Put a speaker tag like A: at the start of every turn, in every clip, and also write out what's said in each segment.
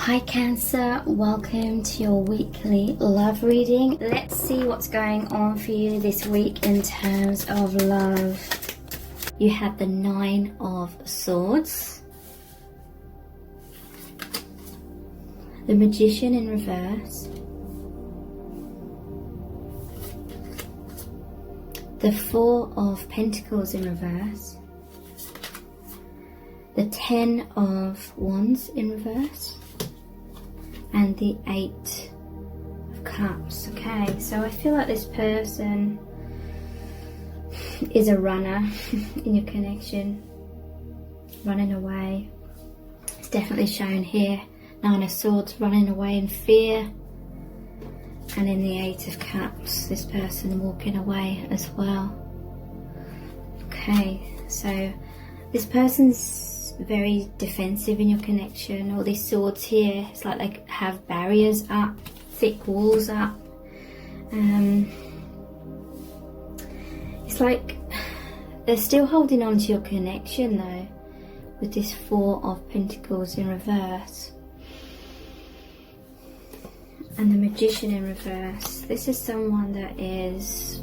A: Hi Cancer, welcome to your weekly love reading. Let's see what's going on for you this week in terms of love. You have the 9 of Swords, the Magician in reverse, the 4 of Pentacles in reverse, the 10 of Wands in reverse, and the 8 of Cups. Okay, so I feel like this person is a runner in your connection, running away. It's definitely shown here. 9 of Swords, running away in fear. And in the 8 of Cups, this person walking away as well. Okay, so this person's very defensive in your connection. All these swords here, it's like they have barriers up, thick walls up. It's like they're still holding on to your connection though, with this 4 of Pentacles in reverse. And the Magician in reverse. This is someone that is,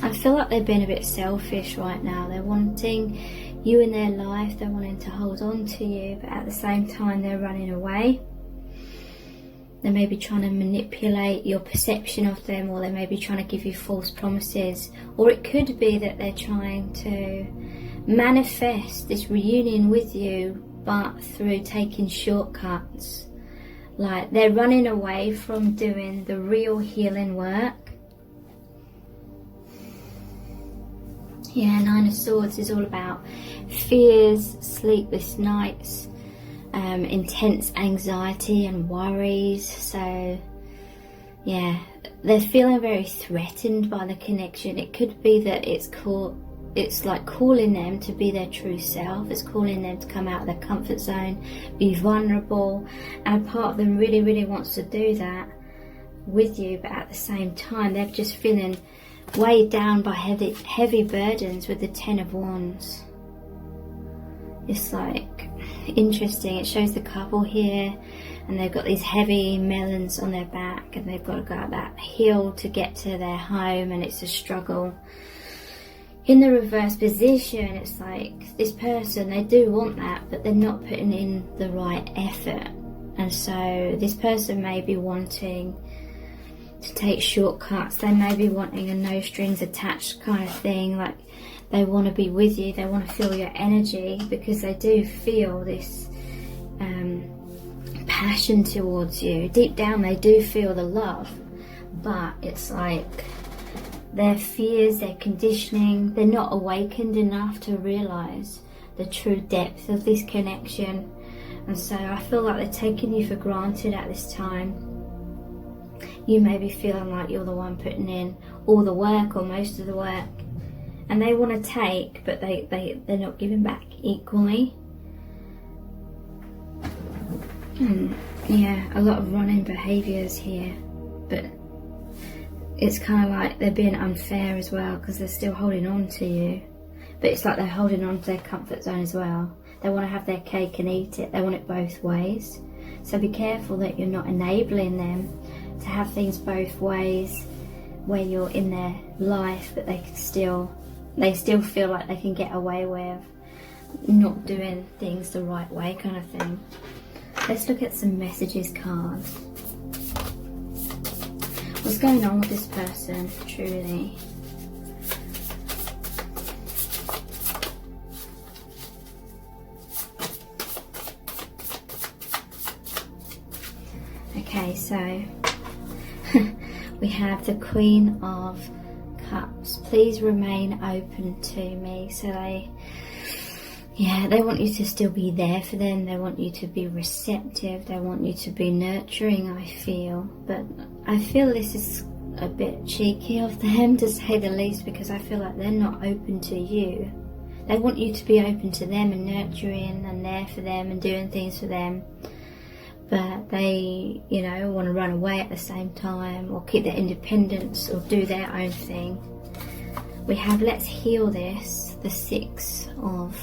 A: I feel like they've been a bit selfish right now. They're wanting you in their life, they're wanting to hold on to you, but at the same time they're running away. They may be trying to manipulate your perception of them, or they may be trying to give you false promises, or it could be that they're trying to manifest this reunion with you, but through taking shortcuts. Like they're running away from doing the real healing work. Yeah, 9 of Swords is all about fears, sleepless nights, intense anxiety and worries. So yeah, they're feeling very threatened by the connection. It could be that it's like calling them to be their true self. It's calling them to come out of their comfort zone, be vulnerable, and part of them really, really wants to do that with you, but at the same time they're just feeling weighed down by heavy burdens with the 10 of Wands. It's like interesting. It shows the couple here, and they've got these heavy melons on their back, and they've got to go up that hill to get to their home, and it's a struggle. In the reverse position, it's like this person, they do want that, but they're not putting in the right effort. And so this person may be wanting to take shortcuts. They may be wanting a no strings attached kind of thing. Like they want to be with you, they want to feel your energy, because they do feel this passion towards you. Deep down they do feel the love, but it's like their fears, their conditioning, they're not awakened enough to realise the true depth of this connection. And so I feel like they're taking you for granted at this time. You may be feeling like you're the one putting in all the work or most of the work, and they want to take, but they're not giving back equally. Yeah, a lot of running behaviours here, but it's kind of like they're being unfair as well, because they're still holding on to you, but it's like they're holding on to their comfort zone as well. They want to have their cake and eat it. They want it both ways. So be careful that you're not enabling them to have things both ways, where you're in their life, but they still feel like they can get away with not doing things the right way, kind of thing. Let's look at some messages cards. What's going on with this person, truly? Okay, so we have the Queen of Cups. Please remain open to me. So they want you to still be there for them. They want you to be receptive. They want you to be nurturing, I feel. But I feel this is a bit cheeky of them, to say the least, because I feel like they're not open to you. They want you to be open to them and nurturing and there for them and doing things for them. But they, want to run away at the same time, or keep their independence, or do their own thing. We have let's heal this, the 6 of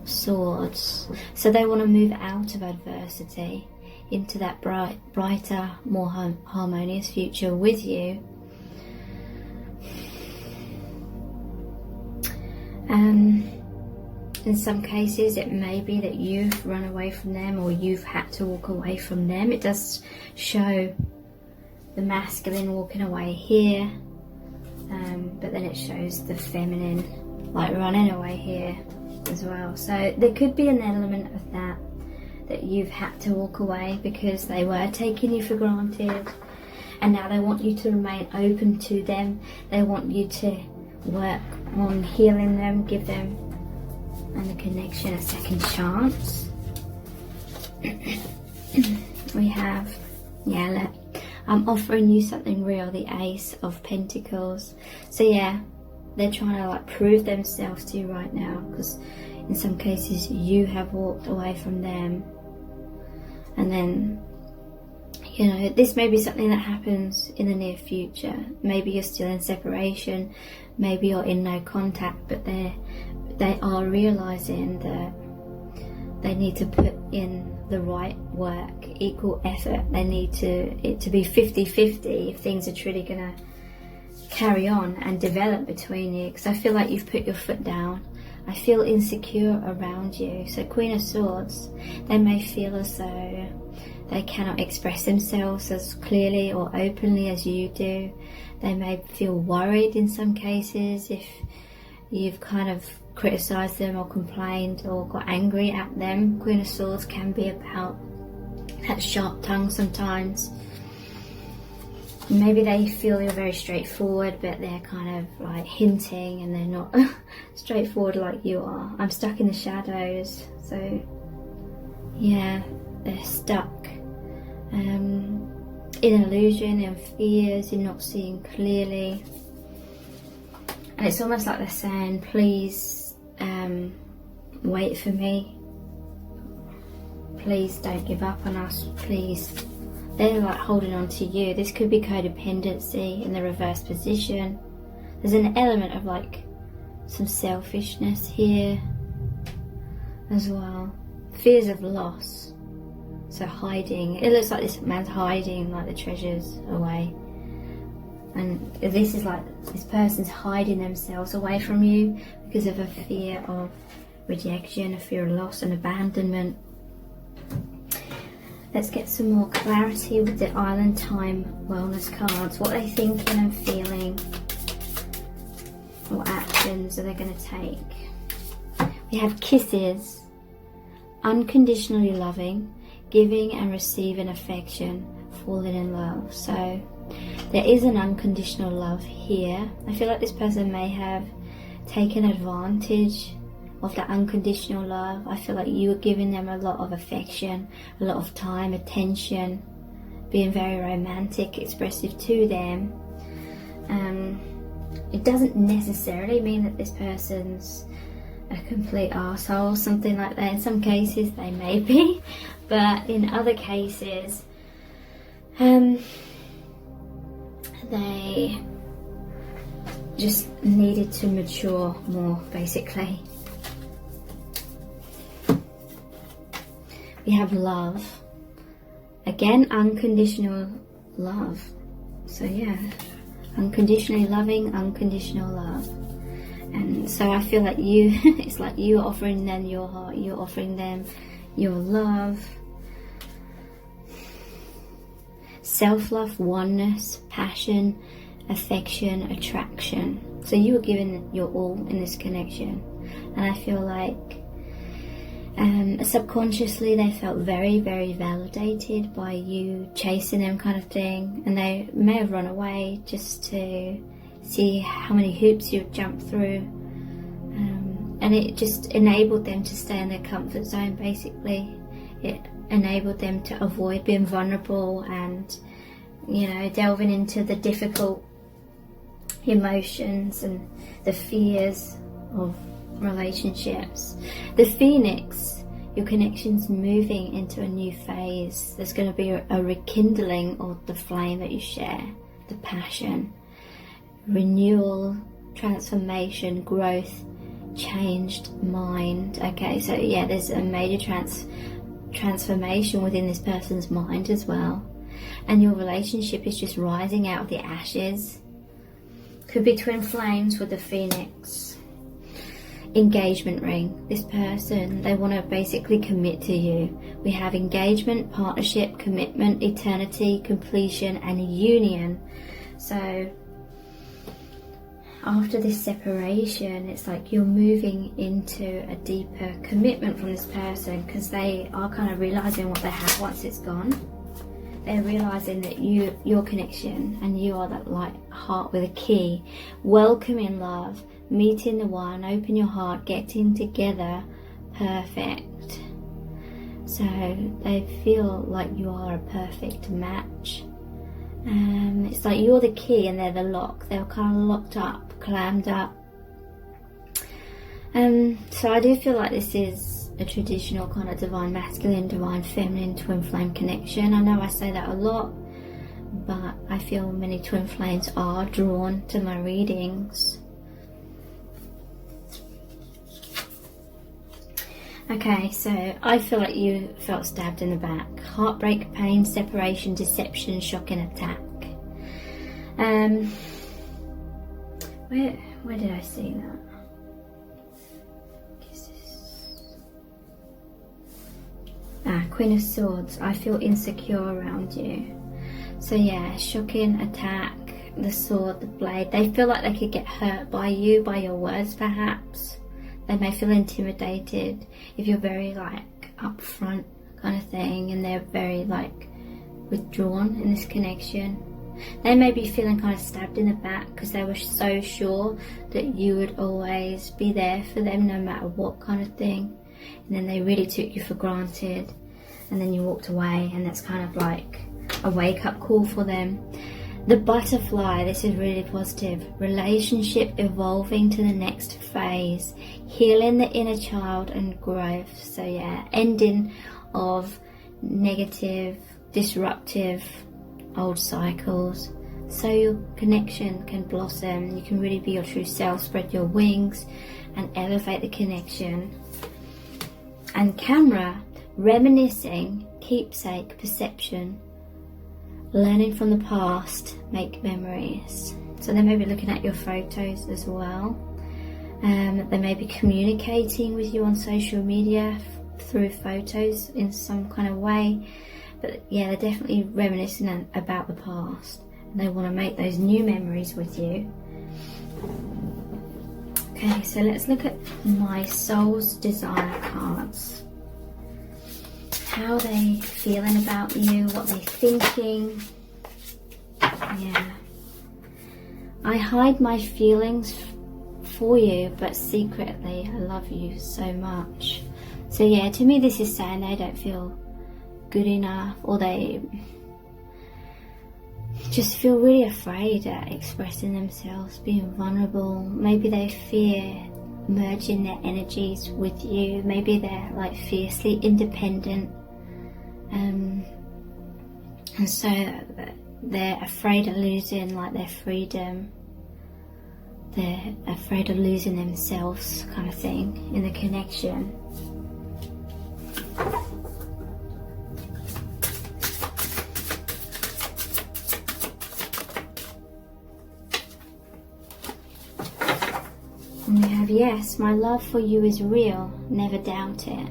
A: Swords. So they want to move out of adversity into that brighter, more harmonious future with you. In some cases it may be that you've run away from them, or you've had to walk away from them. It does show the masculine walking away here, but then it shows the feminine like running away here as well. So there could be an element of that you've had to walk away because they were taking you for granted, and now they want you to remain open to them. They want you to work on healing them, give them and the connection a second chance. We have, look, I'm offering you something real, the Ace of Pentacles. So yeah, they're trying to like prove themselves to you right now, because in some cases you have walked away from them, and then this may be something that happens in the near future. Maybe you're still in separation, maybe you're in no contact, but they are realizing that they need to put in the right work, equal effort. They need it to be 50-50 if things are truly going to carry on and develop between you, because I feel like you've put your foot down. I feel insecure around you. So Queen of Swords, they may feel as though they cannot express themselves as clearly or openly as you do. They may feel worried in some cases if you've kind of criticised them or complained or got angry at them. Queen of Swords can be about that sharp tongue sometimes. Maybe they feel you're very straightforward, but they're kind of like hinting and they're not straightforward like you are. I'm stuck in the shadows. So yeah, they're stuck in illusion and fears, in not seeing clearly. And it's almost like they're saying, please wait for me. Please don't give up on us. Please. They're like holding on to you. This could be codependency in the reverse position. There's an element of like some selfishness here as well. Fears of loss. So hiding. It looks like this man's hiding like the treasures away. And this is like this person's hiding themselves away from you because of a fear of rejection, a fear of loss and abandonment. Let's get some more clarity with the Island Time Wellness cards. What are they thinking and feeling? What actions are they going to take? We have Kisses, unconditionally loving, giving and receiving affection, falling in love. So there is an unconditional love here. I feel like this person may have taken advantage of that unconditional love. I feel like you were giving them a lot of affection, a lot of time, attention, being very romantic, expressive to them. It doesn't necessarily mean that this person's a complete arsehole, something like that. In some cases they may be, but in other cases they just needed to mature more, basically. We have love. Again, unconditional love. So yeah, unconditionally loving, unconditional love. And so I feel like you, it's like you're offering them your heart, you're offering them your love. Self-love, oneness, passion, affection, attraction. So you were given your all in this connection. And I feel like subconsciously they felt very, very validated by you chasing them, kind of thing. And they may have run away just to see how many hoops you've jumped through. And it just enabled them to stay in their comfort zone, basically. It enabled them to avoid being vulnerable and, delving into the difficult emotions and the fears of relationships. The Phoenix, your connection's moving into a new phase. There's going to be a rekindling of the flame that you share, the passion, renewal, transformation, growth, changed mind. Okay, so yeah, there's a major transformation within this person's mind as well. And your relationship is just rising out of the ashes. Could be twin flames with the phoenix. Engagement ring. This person, they want to basically commit to you. We have engagement, partnership, commitment, eternity, completion, and union. So after this separation, it's like you're moving into a deeper commitment from this person, because they are kind of realizing what they have once it's gone. They're realizing that your connection, and you are that light heart with a key. Welcoming love, meeting the one, open your heart, getting together, perfect. So they feel like you are a perfect match. It's like you're the key and they're the lock. They're kind of locked up, clammed up. So I do feel like this is a traditional kind of divine masculine, divine feminine twin flame connection. I know I say that a lot, but I feel many twin flames are drawn to my readings. Okay, so I feel like you felt stabbed in the back. Heartbreak, pain, separation, deception, shock and attack. Where did I see that? Queen of Swords. I feel insecure around you. So yeah, shocking, attack, the sword, the blade. They feel like they could get hurt by you, by your words perhaps. They may feel intimidated if you're very like upfront kind of thing, and they're very like withdrawn in this connection. They may be feeling kind of stabbed in the back because they were so sure that you would always be there for them no matter what kind of thing. And then they really took you for granted, and then you walked away, and that's kind of like a wake-up call for them. The butterfly, this is really positive. Relationship evolving to the next phase. Healing the inner child and growth. So yeah, ending of negative, disruptive old cycles. So your connection can blossom. You can really be your true self, spread your wings and elevate the connection. And camera, reminiscing, keepsake, perception, learning from the past, make memories. So they may be looking at your photos as well. They may be communicating with you on social media through photos in some kind of way. But yeah, they're definitely reminiscing about the past. And they want to make those new memories with you. Okay, so let's look at my Soul's Desire cards. How are they feeling about you? What they're thinking? Yeah. I hide my feelings for you, but secretly I love you so much. So yeah, to me this is saying they don't feel good enough, or they just feel really afraid at expressing themselves, being vulnerable. Maybe they fear merging their energies with you. Maybe they're like fiercely independent, and so they're afraid of losing like their freedom. They're afraid of losing themselves, kind of thing, in the connection. And we have, yes, my love for you is real, never doubt it.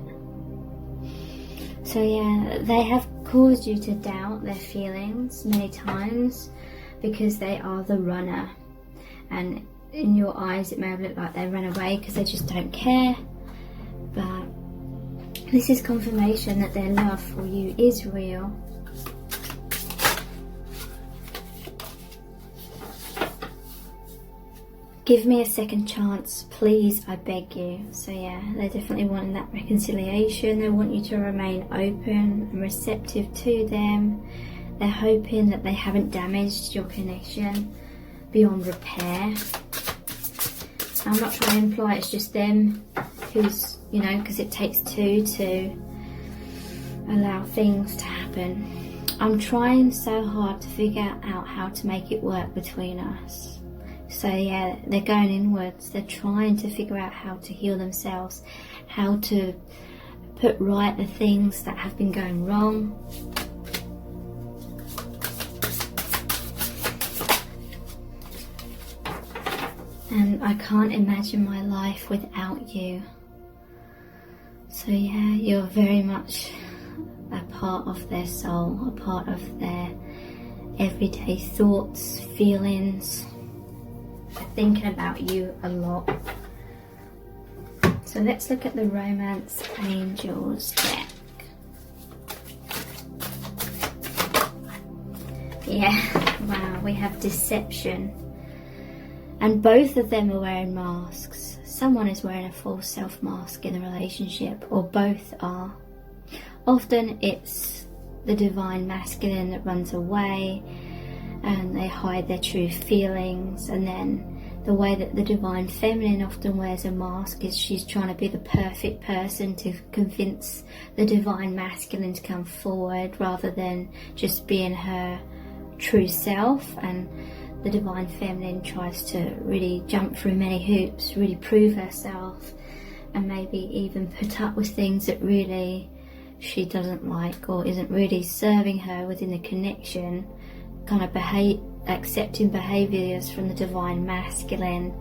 A: So yeah, they have caused you to doubt their feelings many times because they are the runner. And in your eyes it may have looked like they ran away because they just don't care. But this is confirmation that their love for you is real. Give me a second chance, please, I beg you. So yeah, they're definitely wanting that reconciliation. They want you to remain open and receptive to them. They're hoping that they haven't damaged your connection beyond repair. I'm not trying to imply it's just them who's, you know, because it takes two to allow things to happen. I'm trying so hard to figure out how to make it work between us. So yeah, they're going inwards. They're trying to figure out how to heal themselves, how to put right the things that have been going wrong. And I can't imagine my life without you. So yeah, you're very much a part of their soul, a part of their everyday thoughts, feelings. They're thinking about you a lot. So let's look at the Romance Angels deck. Yeah, wow, we have Deception. And both of them are wearing masks. Someone is wearing a false self mask in a relationship, or both are. Often it's the divine masculine that runs away and they hide their true feelings, and then the way that the divine feminine often wears a mask is she's trying to be the perfect person to convince the divine masculine to come forward rather than just being her true self. And the divine feminine tries to really jump through many hoops, really prove herself, and maybe even put up with things that really she doesn't like or isn't really serving her within the connection, kind of accepting behaviours from the divine masculine,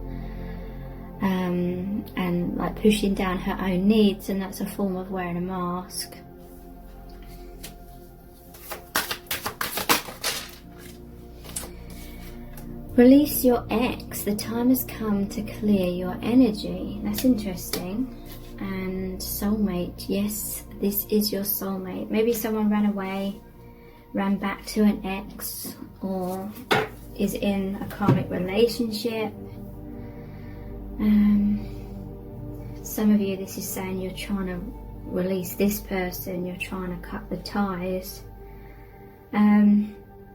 A: and like pushing down her own needs, and that's a form of wearing a mask. Release your ex. The time has come to clear your energy. That's interesting. And soulmate. Yes, this is your soulmate. Maybe someone ran away, ran back to an ex, or is in a karmic relationship. Some of you, this is saying you're trying to release this person, you're trying to cut the ties.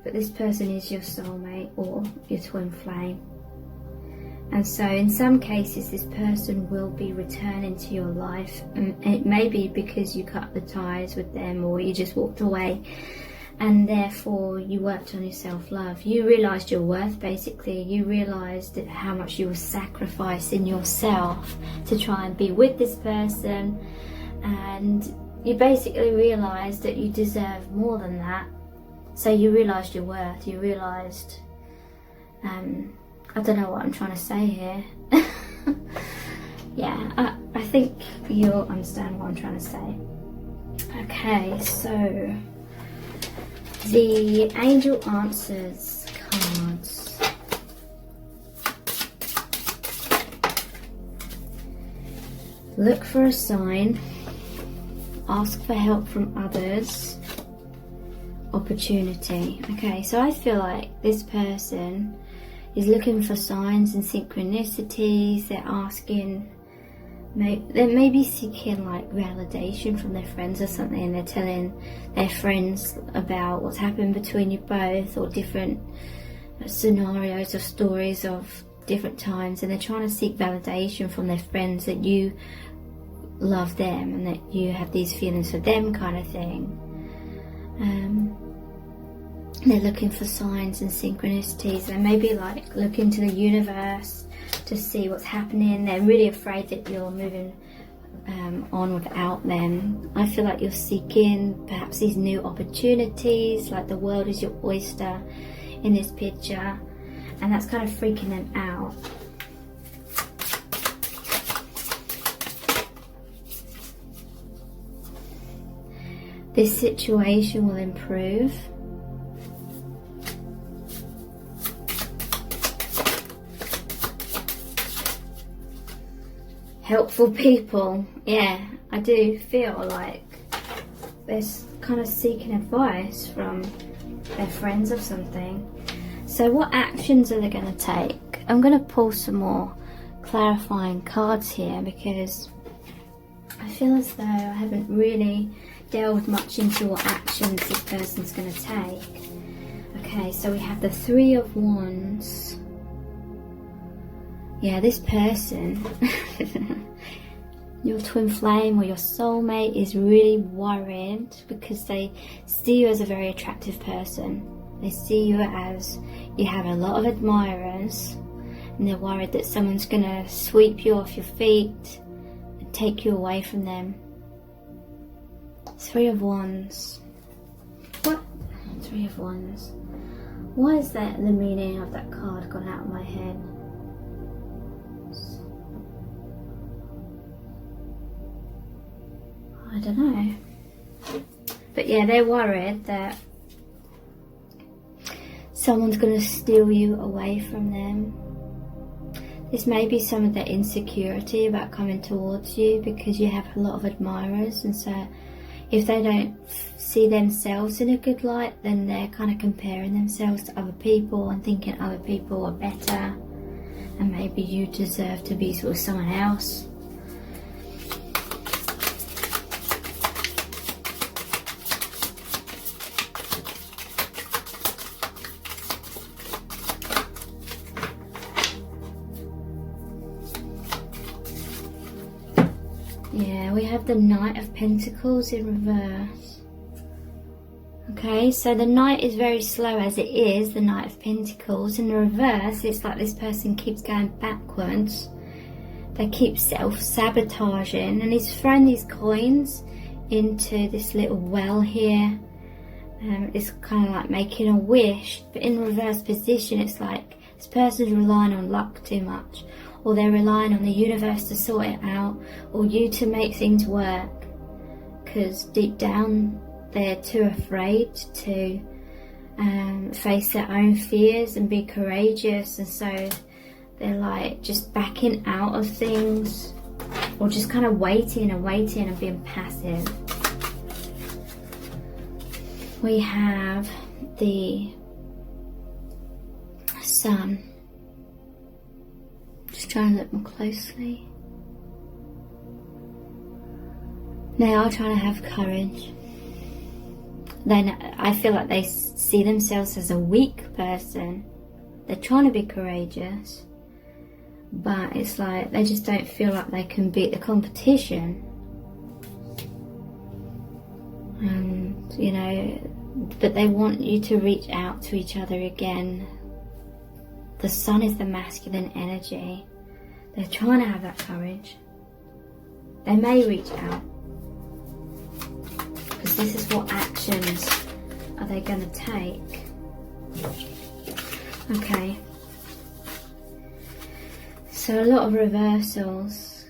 A: But this person is your soulmate or your twin flame. And so in some cases this person will be returning to your life, and it may be because you cut the ties with them or you just walked away, and therefore you worked on your self-love. You realised your worth, basically. You realised how much you were sacrificing yourself to try and be with this person, and you basically realised that you deserve more than that. So you realised your worth, you realised, I don't know what I'm trying to say here. Yeah, I think you'll understand what I'm trying to say. Okay, so the Angel Answers cards. Look for a sign, ask for help from others, opportunity. Okay, so I feel like this person is looking for signs and synchronicities. They're asking, they may be seeking like validation from their friends or something, and they're telling their friends about what's happened between you both, or different scenarios or stories of different times, and they're trying to seek validation from their friends that you love them and that you have these feelings for them, kind of thing. They're looking for signs and synchronicities. They may be like looking to the universe to see what's happening. They're really afraid that you're moving on without them. I feel like you're seeking perhaps these new opportunities, like the world is your oyster in this picture, and that's kind of freaking them out. This situation will improve. Helpful people. Yeah, I do feel like they're kind of seeking advice from their friends or something. So what actions are they going to take? I'm going to pull some more clarifying cards here, because I feel as though I haven't really delved much into what actions this person's going to take. Okay, so we have the Three of Wands. Yeah, this person, your twin flame or your soulmate, is really worried because they see you as a very attractive person. They see you as you have a lot of admirers, and they're worried that someone's going to sweep you off your feet and take you away from them. Three of Wands. What? Three of Wands. Why is that the meaning of that card gone out of my head? I don't know. But yeah, they're worried that someone's going to steal you away from them. This may be some of their insecurity about coming towards you, because you have a lot of admirers, and so if they don't see themselves in a good light, then they're kind of comparing themselves to other people and thinking other people are better, and maybe you deserve to be with someone else. Yeah, we have the Knight of Pentacles in reverse. Okay, so the Knight is very slow as it is, the Knight of Pentacles. In the reverse, it's like this person keeps going backwards. They keep self-sabotaging, and he's thrown these coins into this little well here. It's kind of like making a wish, but in reverse position, it's like this person's relying on luck too much, or they're relying on the universe to sort it out, or you to make things work, because deep down they're too afraid to face their own fears and be courageous, and so they're like just backing out of things, or just kind of waiting and being passive. We have the Sun. Just trying to look more closely. They are trying to have courage. I feel like they see themselves as a weak person. They're trying to be courageous, but it's like they just don't feel like they can beat the competition. And, you know, but they want you to reach out to each other again. The Sun is the masculine energy. They're trying to have that courage. They may reach out, because this is what actions are they going to take. Okay. So a lot of reversals.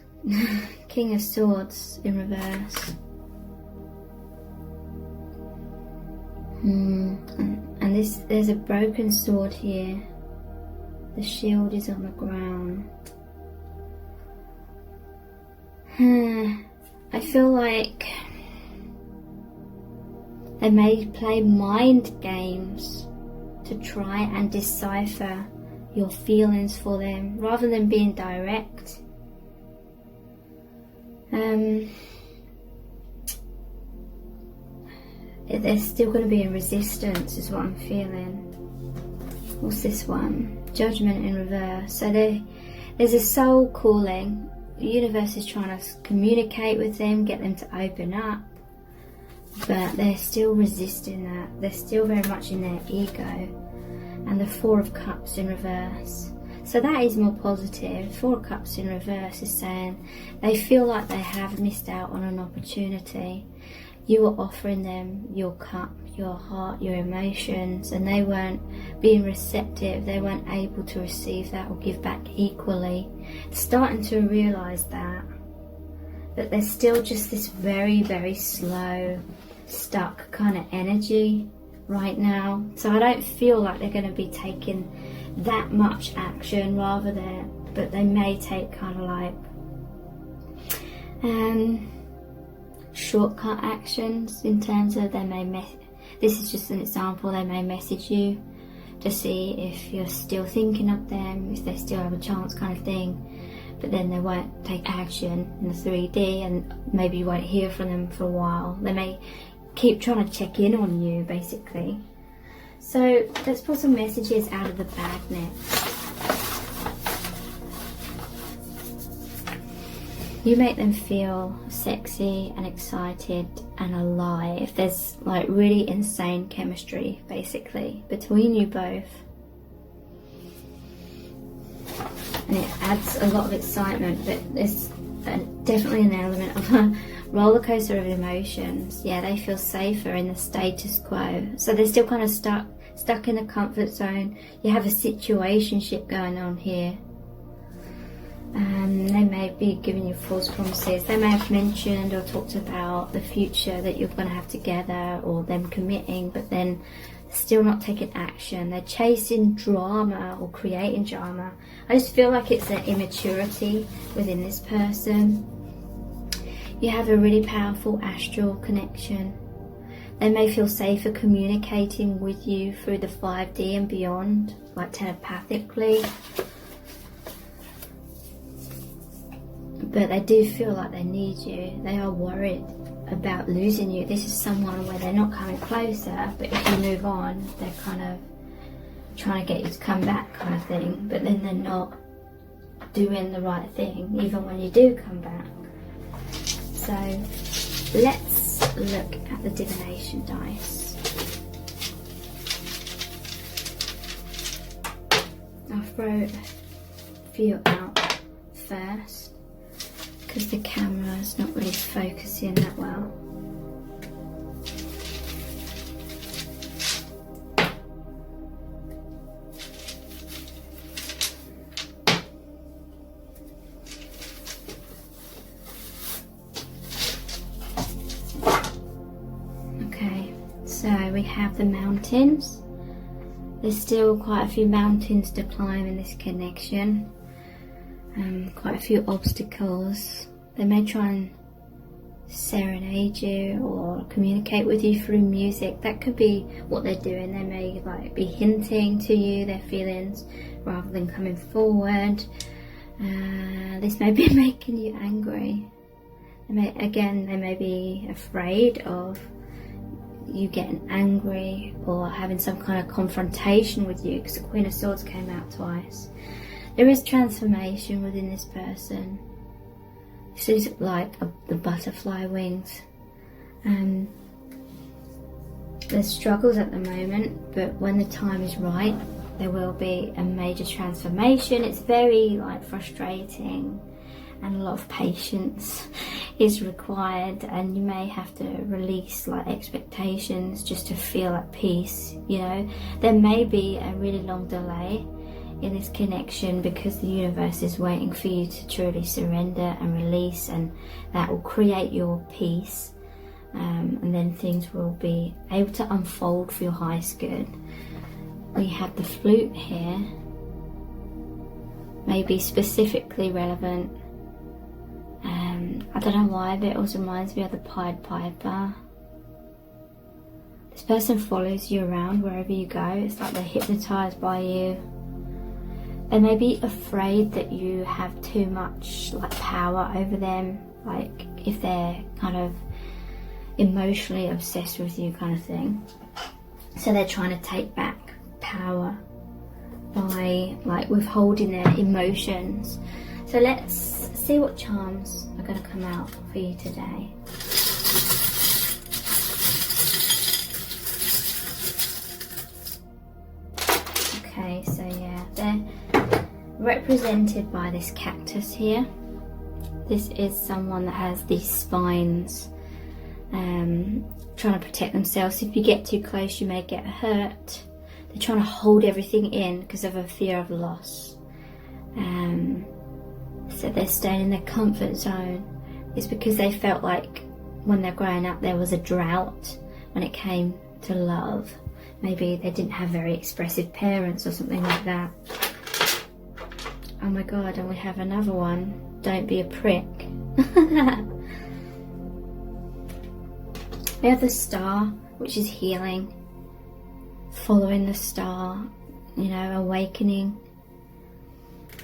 A: King of Swords in reverse. And there's a broken sword here. The shield is on the ground. I feel like they may play mind games to try and decipher your feelings for them, rather than being direct. They're still going to be in resistance, is what I'm feeling. What's this one? Judgment in reverse. So there's a soul calling. The universe is trying to communicate with them, get them to open up, but they're still resisting that. They're still very much in their ego. And the Four of Cups in reverse. So that is more positive. Four of Cups in reverse is saying they feel like they have missed out on an opportunity. You were offering them your cup, your heart, your emotions, and they weren't being receptive. They weren't able to receive that or give back equally. Starting to realise that there's still just this very, very slow, stuck kind of energy right now. So I don't feel like they're going to be taking that much action, but they may take kind of like shortcut actions, in terms of this is just an example, they may message you to see if you're still thinking of them, if they still have a chance, kind of thing, but then they won't take action in the 3D, and maybe you won't hear from them for a while. They may keep trying to check in on you, basically. So let's pull some messages out of the bag next. You make them feel sexy and excited and alive. There's like really insane chemistry, basically, between you both. And it adds a lot of excitement, but there's definitely an element of roller coaster of emotions. Yeah, they feel safer in the status quo. So they're still kind of stuck in the comfort zone. You have a situationship going on here. They may be giving you false promises. They may have mentioned or talked about the future that you're going to have together, or them committing, but then still not taking action. They're chasing drama or creating drama. I just feel like it's an immaturity within this person. You have a really powerful astral connection. They may feel safer communicating with you through the 5D and beyond, like telepathically. But they do feel like they need you. They are worried about losing you. This is someone where they're not coming closer, but if you move on, they're kind of trying to get you to come back, kind of thing. But then they're not doing the right thing, even when you do come back. So let's look at the divination dice. I'll throw a few out first, because the camera is not really focusing that well. Okay, so we have the mountains. There's still quite a few mountains to climb in this connection. Quite a few obstacles. They may try and serenade you or communicate with you through music. That could be what they're doing. They may like be hinting to you their feelings rather than coming forward. This may be making you angry. They may be afraid of you getting angry or having some kind of confrontation with you, because the Queen of Swords came out twice. There is transformation within this person. This is like the butterfly wings. There's struggles at the moment, but when the time is right, there will be a major transformation. It's very like frustrating, and a lot of patience is required, and you may have to release like expectations just to feel at peace. You know, there may be a really long delay in this connection because the universe is waiting for you to truly surrender and release, and that will create your peace, and then things will be able to unfold for your highest good. We have the flute here, maybe specifically relevant. I don't know why, but it also reminds me of the Pied Piper. This person follows you around wherever you go. It's like they're hypnotized by you. They may be afraid that you have too much like power over them, like if they're kind of emotionally obsessed with you, kind of thing. So they're trying to take back power by like withholding their emotions. So let's see what charms are going to come out for you today. Okay, so yeah, they're represented by this cactus here. This is someone that has these spines, trying to protect themselves. If you get too close, you may get hurt. They're trying to hold everything in because of a fear of loss. So they're staying in their comfort zone. It's because they felt like when they're growing up there was a drought when it came to love. Maybe they didn't have very expressive parents or something like that. Oh my god, and we have another one. Don't be a prick. We have the star, which is healing. Following the star, you know, awakening.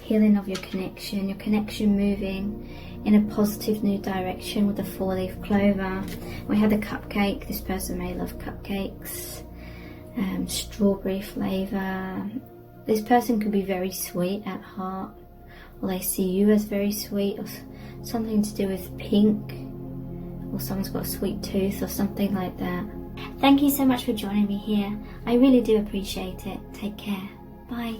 A: Healing of your connection moving in a positive new direction with the 4-leaf clover. We have the cupcake. This person may love cupcakes. Strawberry flavour. This person could be very sweet at heart, or they see you as very sweet, or something to do with pink, or someone's got a sweet tooth or something like that. Thank you so much for joining me here. I really do appreciate it. Take care. Bye.